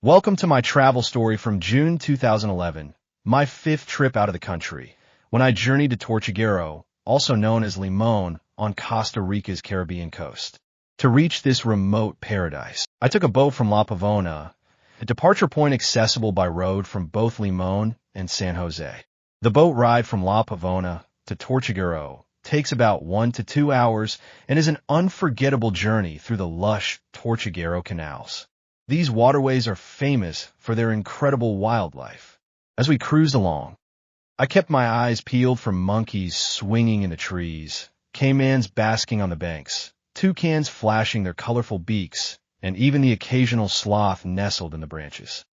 Welcome to my travel story from June 2011, my fifth trip out of the country, when I journeyed to Tortuguero, also known as Limon, on Costa Rica's Caribbean coast. To reach this remote paradise, I took a boat from La Pavona, a departure point accessible by road from both Limon and San Jose. The boat ride from La Pavona to Tortuguero takes about 1 to 2 hours and is an unforgettable journey through the lush Tortuguero canals. These waterways are famous for their incredible wildlife. As we cruised along, I kept my eyes peeled for monkeys swinging in the trees, caimans basking on the banks, toucans flashing their colorful beaks, and even the occasional sloth nestled in the branches.